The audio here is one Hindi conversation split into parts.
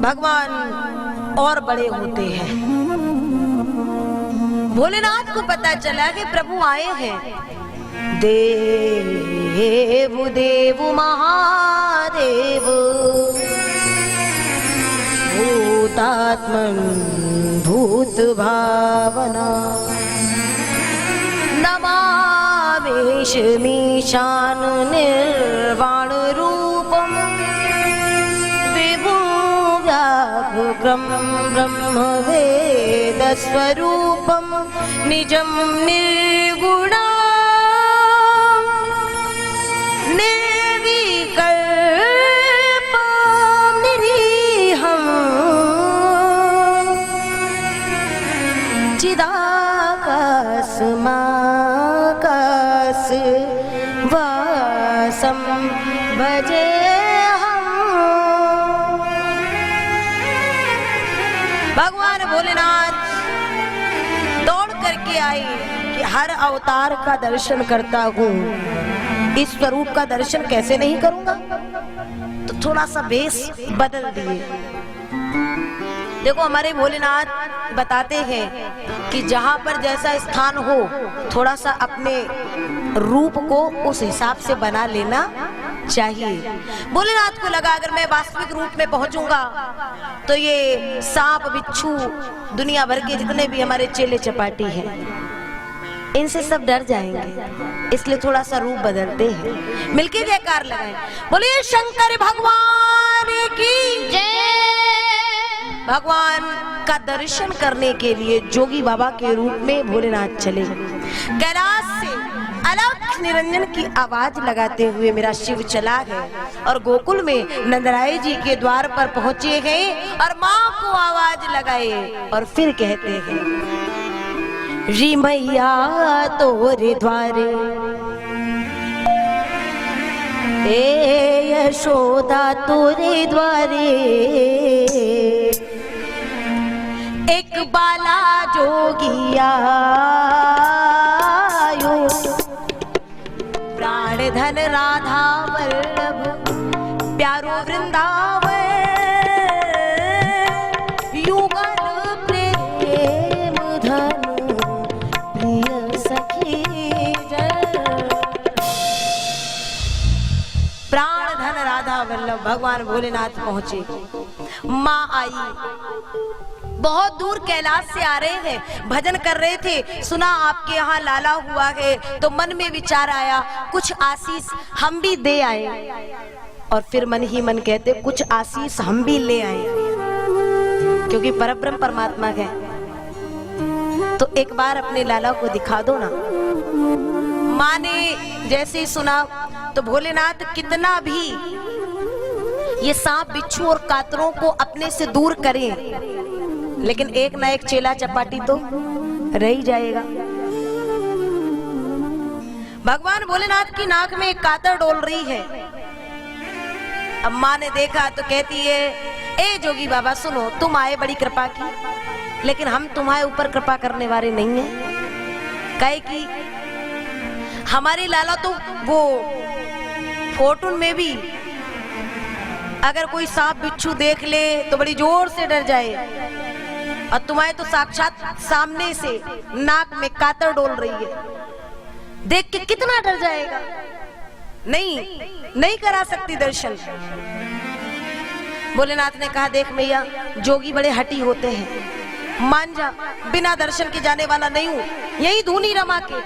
भगवान और बड़े होते हैं। भोलेनाथ को पता चला कि प्रभु आए हैं। देव देव महादेव भूतात्मन भूत भावना नमावेश मीशान निर्वाण रूपम विभुव्याघ्रम ब्रह्म वेद स्वरूपम निजम निर्गुणा चिदाकाश वासम भजे हम। भगवान भोलेनाथ दौड़ करके आए कि हर अवतार का दर्शन करता हूँ, इस स्वरूप का दर्शन कैसे नहीं करूंगा। तो थोड़ा सा वेश बदल दिए। देखो हमारे भोलेनाथ बताते हैं कि जहां पर जैसा स्थान हो थोड़ा सा अपने रूप को उस हिसाब से बना लेना चाहिए। भोलेनाथ को लगा अगर मैं वास्तविक रूप में पहुंचूंगा तो ये सांप बिच्छू दुनिया भर के जितने भी हमारे चेले चपाटी हैं इनसे सब डर जाएंगे, इसलिए थोड़ा सा रूप बदलते हैं। मिलके जयकार लगाएं, बोलिए शंकर भगवान की जय। भगवान का दर्शन करने के लिए जोगी बाबा के रूप में भोलेनाथ चले। कैलाश से अलख निरंजन की आवाज लगाते हुए मेरा शिव चला है और गोकुल में नंदराय जी के द्वार पर पहुंचे हैं और माँ को आवाज लगाए और फिर कहते हैं री मैया तोरे द्वारे ए यशोदा तोरे द्वारे एक बाला जोगिया प्राण धन राधा वल्लभ प्यारो वृंदावन युगल प्रेम धनु प्रिय सखी जन। प्राण धन राधा वल्लभ भगवान भोलेनाथ पहुंचे। माँ आई, बहुत दूर कैलाश से आ रहे हैं, भजन कर रहे थे, सुना आपके यहाँ लाला हुआ है तो मन में विचार आया कुछ आशीष हम भी दे आए। और फिर मन ही मन कहते कुछ आशीष हम भी ले आए, क्योंकि परब्रह्म परमात्मा है तो एक बार अपने लाला को दिखा दो ना। माँ ने जैसे ही सुना तो भोलेनाथ कितना भी ये सांप बिच्छू और कातरों को अपने से दूर करें लेकिन एक ना एक चेला चपाटी तो रह ही जाएगा। भगवान भोलेनाथ की नाक में एक कातर डोल रही है। अब माँ ने देखा तो कहती है ए जोगी बाबा सुनो, तुम आए बड़ी कृपा की लेकिन हम तुम्हारे ऊपर कृपा करने वाले नहीं हैं। कहे कि हमारे लाला तो वो फोटो में भी अगर कोई सांप बिच्छू देख ले तो बड़ी जोर से डर जाए और तुम्हारे तो साक्षात सामने से नाक में कातर डोल रही है, देख के कितना डर जाएगा। नहीं करा सकती दर्शन। भोलेनाथ ने कहा देख मैया जोगी बड़े हठी होते हैं, मान जा बिना दर्शन के जाने वाला नहीं हूं, यही धूनी रमा के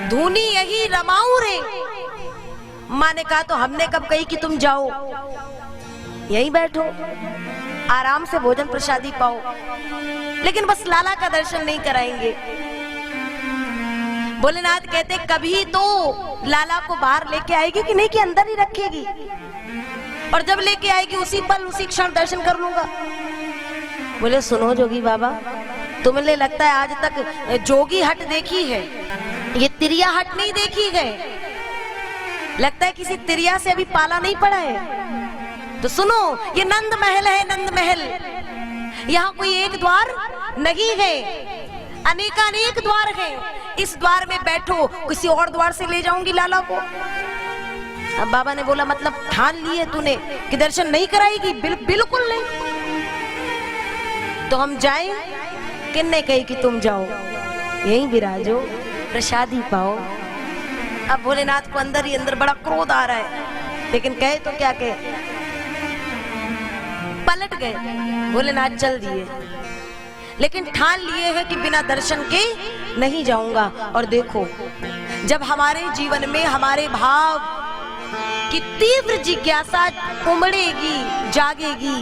धूनी यही रमाऊं रे। माँ ने कहा तो हमने कब कही कि तुम जाओ, यहीं बैठो आराम से भोजन प्रसादी पाओ, लेकिन बस लाला का दर्शन नहीं कराएंगे। भोलेनाथ कहते कभी तो लाला को बाहर लेके आएगी कि नहीं कि अंदर ही रखेगी, और जब लेके आएगी उसी पल उसी क्षण दर्शन कर लूंगा। बोले सुनो जोगी बाबा, तुम्हें लगता है आज तक जोगी हट देखी है, ये तिरिया हट नहीं देखी है। लगता है किसी तिरिया से अभी पाला नहीं पड़ा है। तो सुनो ये नंद महल है, नंद महल, यहाँ कोई एक द्वार नहीं है, अनेकानेक द्वार हैं। इस द्वार में बैठो, किसी और द्वार से ले जाऊंगी लाला को। अब बाबा ने बोला मतलब ठान लिए तूने कि दर्शन नहीं कराएगी? बिल्कुल नहीं। तो हम जाएं? किन्ने कही कि तुम जाओ, यहीं विराजो, प्रसादी पाओ। अब भोलेनाथ को अंदर ही अंदर बड़ा क्रोध आ रहा है, लेकिन कहे तो क्या कहे, पलट गए। भोलेनाथ चल दिए, लेकिन ठान लिए हैं कि बिना दर्शन के नहीं जाऊंगा। और देखो, जब हमारे जीवन में हमारे भाव की तीव्र जिज्ञासा उमड़ेगी, जागेगी,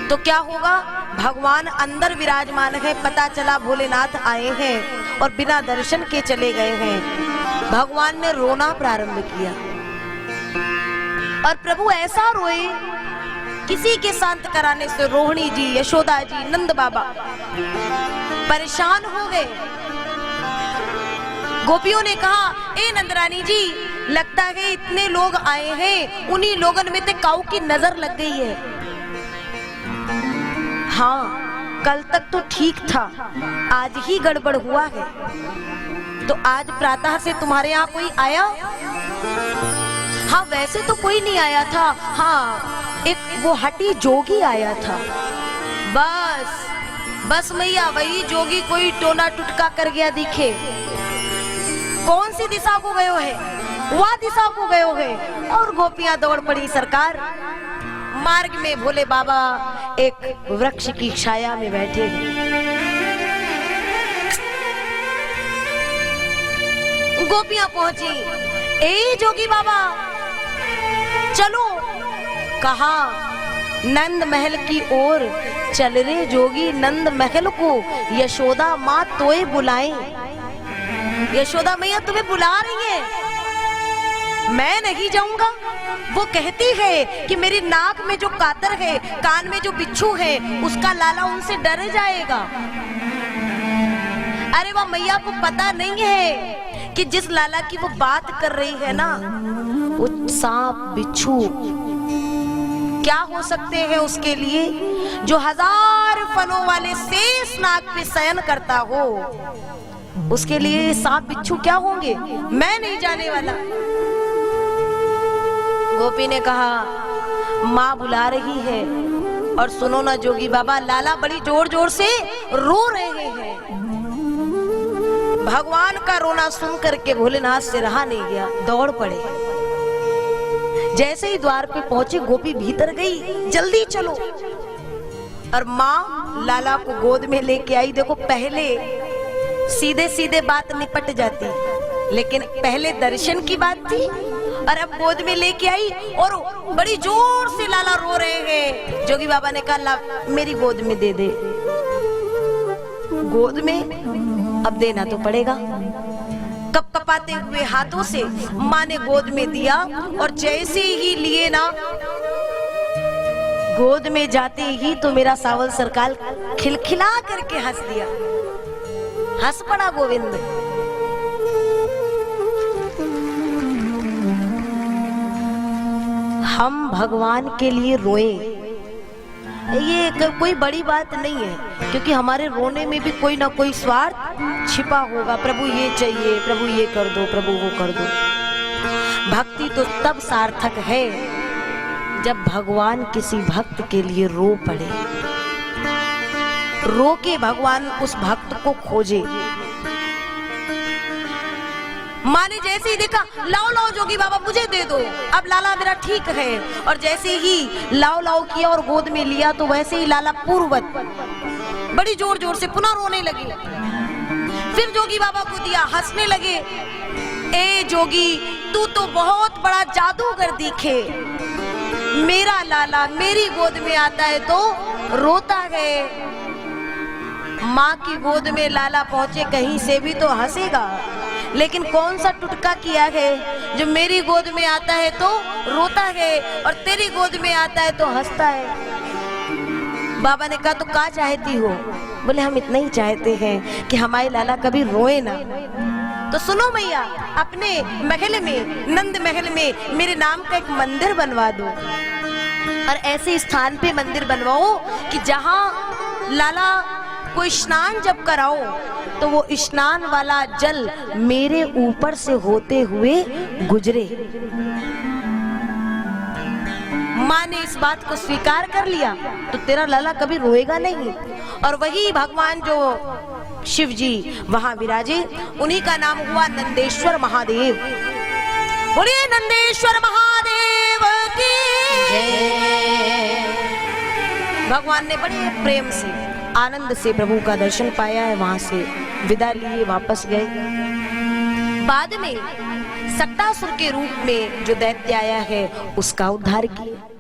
तो क्या होगा? भगवान अंदर विराजमान है, पता चला भोलेनाथ आए हैं और बिना दर्शन के चले गए हैं। भगवान ने रोना प्रारंभ किया और प्रभु ऐसा रोए, किसी के शांत कराने से रोहिणी जी, यशोदा जी, नंद बाबा परेशान हो गए। गोपियों ने कहा, ए नंदरानी जी, लगता है इतने लोग आए हैं, उन्हीं लोगन में ते काऊ की नजर लग गई है। हाँ, कल तक तो ठीक था, आज ही गड़बड़ हुआ है। तो आज प्रातः से तुम्हारे यहाँ कोई आया? हाँ, वैसे तो कोई नहीं आया था। हाँ, एक वो हठी जोगी आया था। बस मैया, वही जोगी कोई टोना टुटका कर गया दिखे। कौन सी दिशा को गयो है? वह दिशा को गयो है। और गोपियां दौड़ पड़ी सरकार। मार्ग में भोले बाबा एक वृक्ष की छाया में बैठे हैं। गोपियां पहुंची, ए जोगी बाबा चलो। कहा, नंद महल की ओर चल रे जोगी, नंद महल को यशोदा माँ तोए बुलाए। यशोदा मैया तुम्हें बुला रही है, मैं नहीं जाऊंगा। वो कहती है कि मेरी नाक में जो कातर है, कान में जो बिच्छू है, उसका लाला उनसे डर जाएगा। अरे वाह, मैया को पता नहीं है कि जिस लाला की वो बात कर रही है ना, वो सांप बिच्छू क्या हो सकते हैं उसके लिए, जो 1000 फनों वाले शेष नाग पे शयन करता हो, उसके लिए सांप बिच्छू क्या होंगे? मैं नहीं जाने वाला। गोपी ने कहा, माँ बुला रही है। और सुनो ना जोगी बाबा, लाला बड़ी जोर जोर से रो रहे हैं। भगवान का रोना सुन करके भोलेनाथ से रहा नहीं गया, दौड़ पड़े। जैसे ही द्वार पे पहुंचे, गोपी भीतर गई, जल्दी चलो। और माँ लाला को गोद में लेके आई। देखो, पहले सीधे सीधे बात निपट जाती, लेकिन पहले दर्शन की बात थी और अब गोद में लेके आई और बड़ी जोर से लाला रो रहे हैं। जोगी बाबा ने कहा, ला मेरी गोद में दे दे। गोद में अब देना तो पड़ेगा। कपकपाते हुए हाथों से माँ ने गोद में दिया और जैसे ही लिए ना, गोद में जाते ही तो मेरा सावल सरकार खिलखिला करके हंस दिया। हंस पड़ा गोविंद। हम भगवान के लिए रोए, ये कोई बड़ी बात नहीं है, क्योंकि हमारे रोने में भी कोई ना कोई स्वार्थ छिपा होगा। प्रभु ये चाहिए, प्रभु ये कर दो, प्रभु वो कर दो। भक्ति तो तब सार्थक है जब भगवान किसी भक्त के लिए रो पड़े, रो के भगवान उस भक्त को खोजे। माँ ने जैसे ही देखा, लाओ लाओ जोगी बाबा मुझे दे दो, अब लाला मेरा ठीक है। और जैसे ही लाओ लाओ किया और गोद में लिया, तो वैसे ही लाला पूर्ववत बड़ी जोर जोर से पुनः रोने लगे। फिर जोगी बाबा को दिया, हंसने लगे। ए जोगी, तू तो बहुत बड़ा जादूगर दिखे। मेरा लाला मेरी गोद में आता है तो रोता है। माँ की गोद में लाला पहुंचे, कहीं से भी तो हंसेगा, लेकिन कौन सा टुटका किया है जो मेरी गोद में आता है तो रोता है और तेरी गोद में आता है तो हंसता है। बाबा ने कहा, तो क्या चाहती हो? बोले, हम इतना ही चाहते हैं कि हमारे लाला कभी रोए ना। तो सुनो मैया, अपने महल में, नंद महल में मेरे नाम का एक मंदिर बनवा दो, और ऐसे स्थान पे मंदिर बनवाओ कि जहाँ लाला कोई स्नान जब कराओ तो वो स्नान वाला जल मेरे ऊपर से होते हुए गुजरे। माँ ने इस बात को स्वीकार कर लिया तो तेरा लला कभी रोएगा नहीं। और वही भगवान जो शिव जी वहां विराजे, उन्हीं का नाम हुआ नंदेश्वर महादेव। बोलिए नंदेश्वर महादेव की जय। भगवान ने बड़े प्रेम से आनंद से प्रभु का दर्शन पाया है, वहां से विदा लिए वापस गए। बाद में सक्तासुर के रूप में जो दैत्य आया है उसका उद्धार किया।